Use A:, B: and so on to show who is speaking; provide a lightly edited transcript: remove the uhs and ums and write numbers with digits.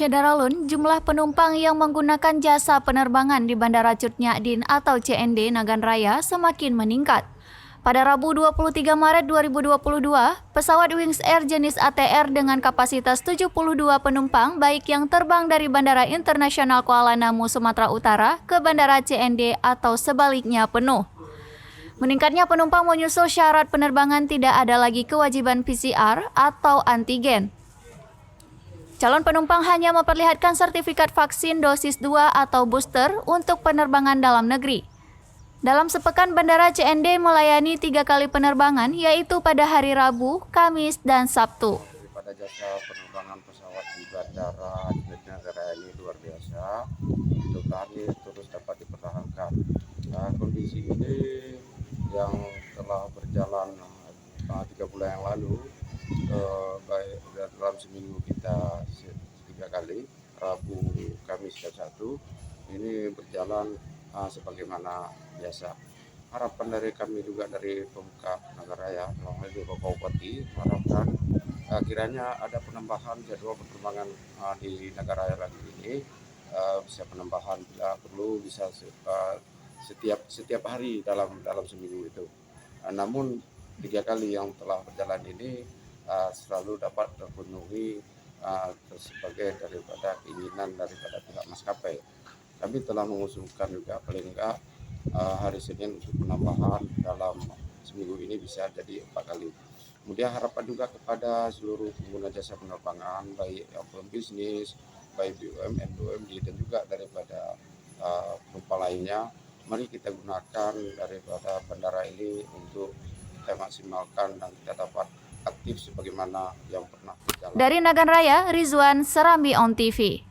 A: Syedaralun, jumlah penumpang yang menggunakan jasa penerbangan di Bandara Cut Nyak Dien atau CND Nagan Raya semakin meningkat. Pada Rabu 23 Maret 2022, pesawat Wings Air jenis ATR dengan kapasitas 72 penumpang baik yang terbang dari Bandara Internasional Kuala Namu, Sumatera Utara ke Bandara CND atau sebaliknya penuh. Meningkatnya penumpang menyusul syarat penerbangan tidak ada lagi kewajiban PCR atau antigen. Calon penumpang hanya memperlihatkan sertifikat vaksin dosis 2 atau booster untuk penerbangan dalam negeri. Dalam sepekan, Bandara CND melayani 3 kali penerbangan, yaitu pada hari Rabu, Kamis, dan Sabtu.
B: Pada jasa penerbangan pesawat di Bandara Negara ini luar biasa, mudah-mudahan terus dapat dipertahankan. Kondisi ini yang telah berjalan 3 bulan yang lalu, baik dalam seminggu kita 3 kali, Rabu, Kamis, dan Sabtu, ini berjalan sebagaimana biasa. Harapan dari kami juga dari Pemkab Nagaraya, melalui Bapak Bupati, harapkan kiranya ada penambahan jadwal penerbangan di Nagaraya lagi ini, bisa penambahan bila perlu bisa setiap hari dalam seminggu itu. Namun 3 kali yang telah berjalan ini selalu dapat terpenuhi sebagai daripada keinginan daripada pihak maskapai. Kami telah mengusulkan juga paling enggak hari Senin untuk penambahan dalam seminggu ini bisa jadi 4 kali. Kemudian harapan juga kepada seluruh pengguna jasa penerbangan, baik yang pembisnis, baik BUMN, BUMD, dan juga daripada penumpang lainnya, mari kita gunakan daripada bandara ini untuk kita maksimalkan dan kita dapat aktif sebagaimana yang pernah berjalan.
A: Dari Nagan Raya, Rizwan, Serambi On TV.